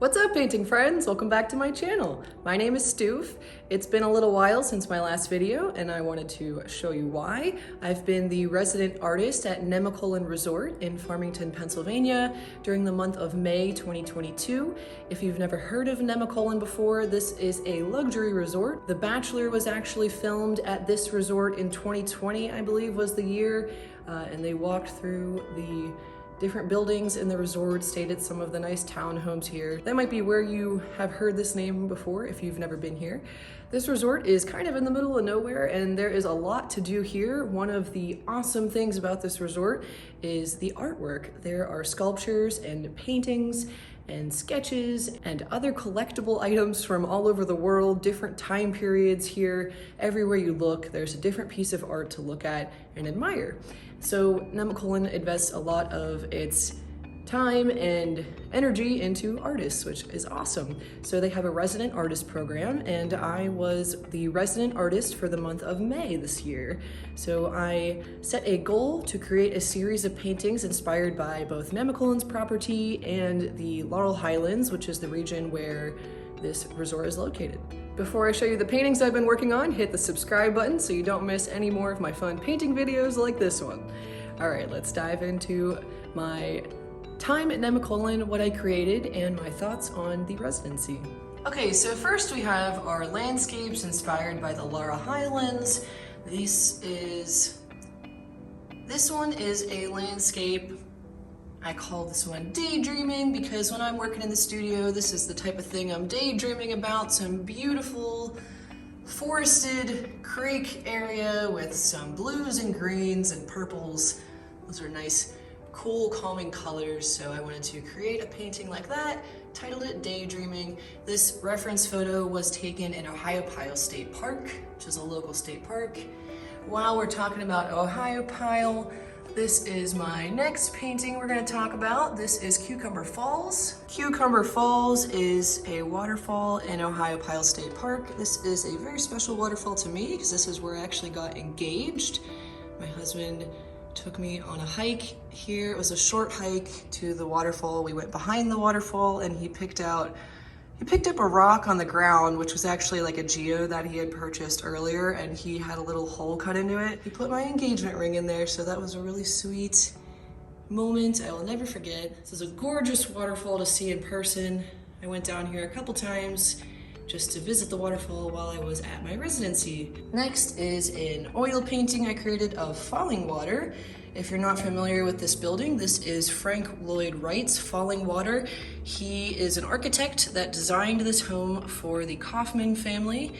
What's up, painting friends? Welcome back to my channel. My name is Stoof. It's been a little while since my last video and I wanted to show you why. I've been the resident artist at Nemacolin Resort in Farmington, Pennsylvania during the month of May 2022. If you've never heard of Nemacolin before, this is a luxury resort. The Bachelor was actually filmed at this resort in 2020, I believe was the year, and they walked through the different buildings in the resort, stayed at some of the nice townhomes here. That might be where you have heard this name before if you've never been here. This resort is kind of in the middle of nowhere and there is a lot to do here. One of the awesome things about this resort is the artwork. There are sculptures and paintings and sketches and other collectible items from all over the world, different time periods here. Everywhere you look, there's a different piece of art to look at and admire. So Nemacolin invests a lot of its time and energy into artists, which is awesome. So they have a resident artist program, and I was the resident artist for the month of May this year. So I set a goal to create a series of paintings inspired by both Nemacolin's property and the Laurel Highlands, which is the region where this resort is located. Before I show you the paintings I've been working on, hit the subscribe button so you don't miss any more of my fun painting videos like this one. All right, let's dive into my time at Nemacolin, what I created, and my thoughts on the residency. Okay, so first we have our landscapes inspired by the Laurel Highlands. This one is a landscape. I call this one daydreaming because when I'm working in the studio, this is the type of thing I'm daydreaming about. Some beautiful forested creek area with some blues and greens and purples. Those are nice, cool, calming colors. So I wanted to create a painting like that, titled it Daydreaming. This reference photo was taken in Ohiopyle State Park, which is a local state park. While we're talking about Ohiopyle, this is my next painting we're going to talk about. This is Cucumber Falls. Cucumber Falls is a waterfall in Ohiopyle State Park. This is a very special waterfall to me because this is where I actually got engaged. My husband took me on a hike here. It was a short hike to the waterfall. We went behind the waterfall and he picked up a rock on the ground, which was actually like a geo that he had purchased earlier, and he had a little hole cut into it. He put my engagement ring in there, so that was a really sweet moment I will never forget. This is a gorgeous waterfall to see in person. I went down here a couple times just to visit the waterfall while I was at my residency. Next is an oil painting I created of falling water. If you're not familiar with this building, this is Frank Lloyd Wright's Falling Water. He is an architect that designed this home for the Kaufman family,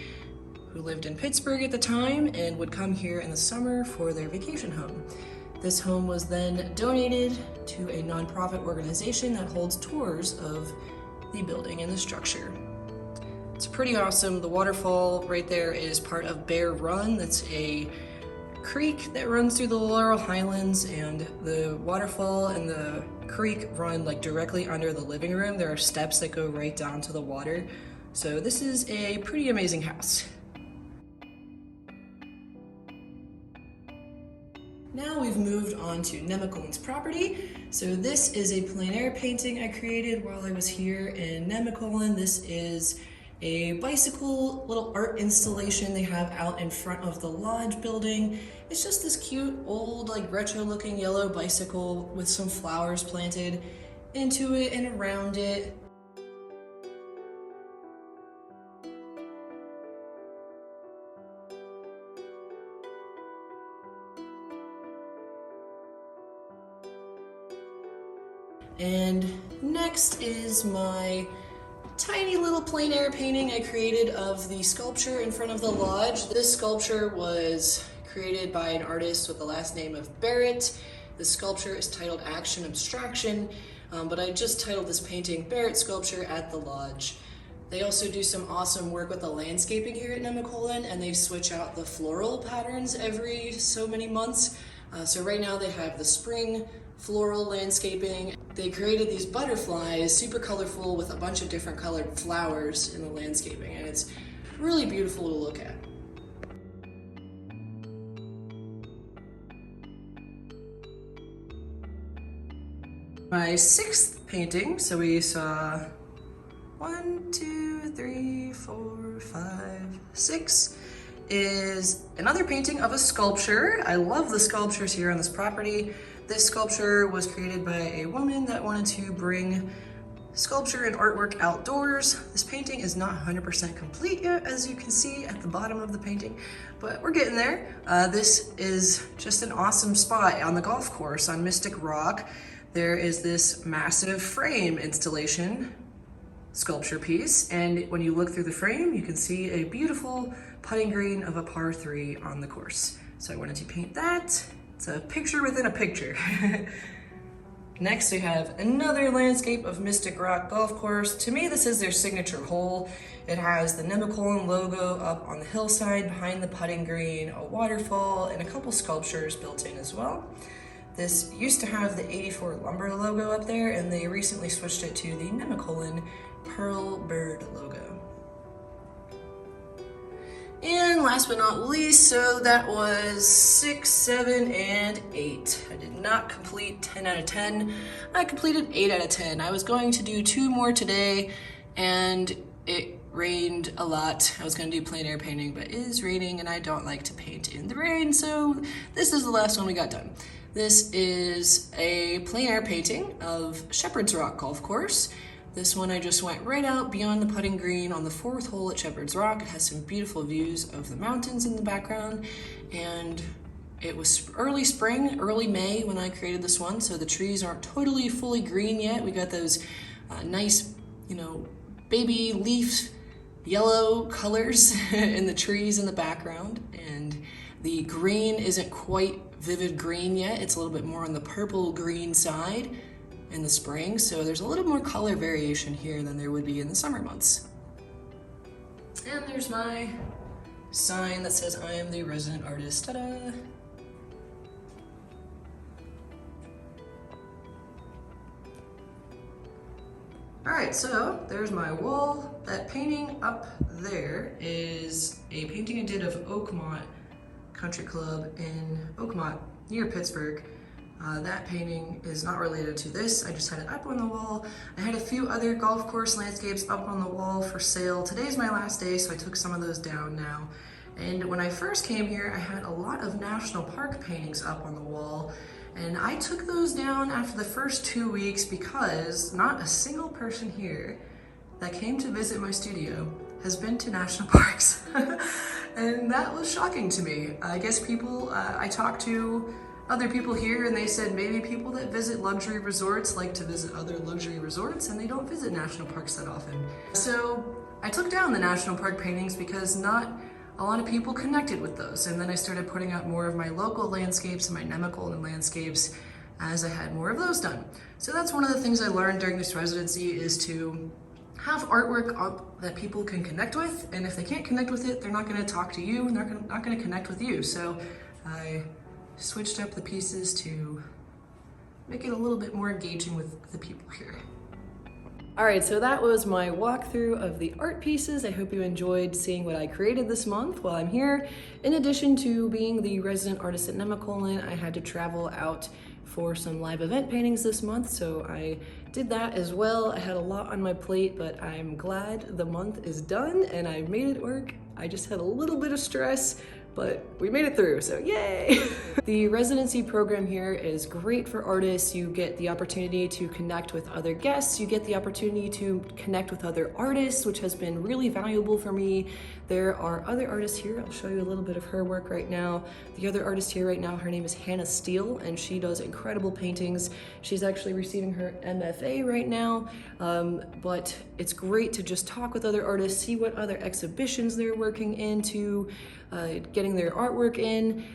who lived in Pittsburgh at the time and would come here in the summer for their vacation home. This home was then donated to a nonprofit organization that holds tours of the building and the structure. It's pretty awesome. The waterfall right there is part of Bear Run. That's a creek that runs through the Laurel Highlands, and the waterfall and the creek run like directly under the living room. There are steps that go right down to the water. So this is a pretty amazing house. Now we've moved on to Nemacolin's property. So this is a plein air painting I created while I was here in Nemacolin. This is a bicycle little art installation they have out in front of the lodge building. It's just this cute old like retro looking yellow bicycle with some flowers planted into it and around it. And next is my tiny little plein air painting I created of the sculpture in front of the lodge. This sculpture was created by an artist with the last name of Barrett. The sculpture is titled Action Abstraction, but I just titled this painting Barrett Sculpture at the Lodge. They also do some awesome work with the landscaping here at Nemacolin, and they switch out the floral patterns every so many months. So right now they have the spring floral landscaping. They created these butterflies, super colorful with a bunch of different colored flowers in the landscaping, and it's really beautiful to look at. My sixth painting, so we saw 1, 2, 3, 4, 5, 6 is another painting of a sculpture. I love the sculptures here on this property. This sculpture was created by a woman that wanted to bring sculpture and artwork outdoors. This painting is not 100% complete yet, as you can see at the bottom of the painting, but we're getting there. This is just an awesome spot on the golf course on Mystic Rock. There is this massive frame installation sculpture piece, and when you look through the frame, you can see a beautiful putting green of a par 3 on the course. So I wanted to paint that. It's a picture within a picture. Next, we have another landscape of Mystic Rock Golf Course. To me, this is their signature hole. It has the Nemacolin logo up on the hillside behind the putting green, a waterfall, and a couple sculptures built in as well. This used to have the 84 Lumber logo up there, and they recently switched it to the Nemacolin Pearl Bird logo. And last but not least, so that was 6, 7, and 8. I did not complete 10 out of 10. I completed 8 out of 10. I was going to do 2 more today, and it rained a lot. I was gonna do plein air painting, but it is raining, and I don't like to paint in the rain, so this is the last one we got done. This is a plein air painting of Shepherd's Rock Golf Course. This one I just went right out beyond the putting green on the 4th hole at Shepherd's Rock. It has some beautiful views of the mountains in the background, and it was early spring, early May when I created this one, so the trees aren't totally fully green yet. We got those nice, baby leaf yellow colors in the trees in the background, and the green isn't quite vivid green yet. It's a little bit more on the purple green side in the spring, so there's a little more color variation here than there would be in the summer months. And there's my sign that says I am the resident artist. Ta-da! Alright, so there's my wall. That painting up there is a painting I did of Oakmont Country Club in Oakmont, near Pittsburgh. That painting is not related to this. I just had it up on the wall. I had a few other golf course landscapes up on the wall for sale. Today's my last day, so I took some of those down now. And when I first came here, I had a lot of national park paintings up on the wall, and I took those down after the first 2 weeks because not a single person here that came to visit my studio has been to national parks. And that was shocking to me. I guess I talked to other people here, and they said maybe people that visit luxury resorts like to visit other luxury resorts, and they don't visit national parks that often. So I took down the national park paintings because not a lot of people connected with those, and then I started putting out more of my local landscapes and my Nemacolin landscapes as I had more of those done. So that's one of the things I learned during this residency, is to have artwork up that people can connect with, and if they can't connect with it, they're not going to talk to you, and they're not going to connect with you. So I switched up the pieces to make it a little bit more engaging with the people here. All right, so that was my walkthrough of the art pieces. I hope you enjoyed seeing what I created this month while I'm here. In addition to being the resident artist at Nemacolin, I had to travel out for some live event paintings this month, so I did that as well. I had a lot on my plate, but I'm glad the month is done and I made it work. I just had a little bit of stress, but we made it through, so yay! The residency program here is great for artists. You get the opportunity to connect with other guests. You get the opportunity to connect with other artists, which has been really valuable for me. There are other artists here. I'll show you a little bit of her work right now. The other artist here right now, her name is Hannah Steele, and she does incredible paintings. She's actually receiving her MFA right now, but it's great to just talk with other artists, see what other exhibitions they're working into, getting their artwork in,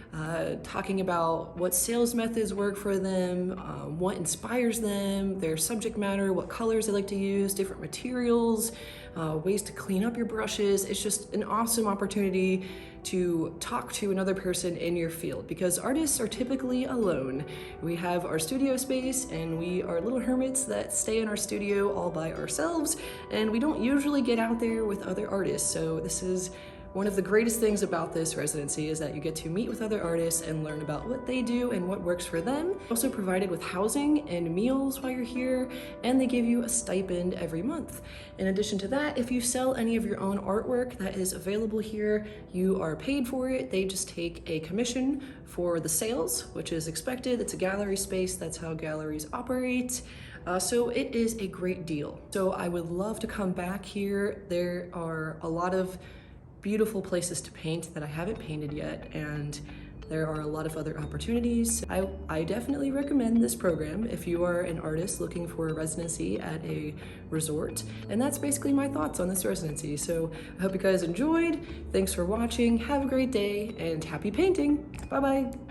talking about what sales methods work for them, what inspires them, their subject matter, what colors they like to use, different materials, ways to clean up your brushes. It's just an awesome opportunity to talk to another person in your field, because artists are typically alone. We have our studio space and we are little hermits that stay in our studio all by ourselves, and we don't usually get out there with other artists. So this is One of the greatest things about this residency is that you get to meet with other artists and learn about what they do and what works for them. Also provided with housing and meals while you're here, and they give you a stipend every month. In addition to that, if you sell any of your own artwork that is available here, you are paid for it. They just take a commission for the sales, which is expected. It's a gallery space. That's how galleries operate. So it is a great deal. So I would love to come back here. There are a lot of beautiful places to paint that I haven't painted yet, and there are a lot of other opportunities. I definitely recommend this program if you are an artist looking for a residency at a resort. And that's basically my thoughts on this residency. So I hope you guys enjoyed. Thanks for watching. Have a great day and happy painting. Bye-bye.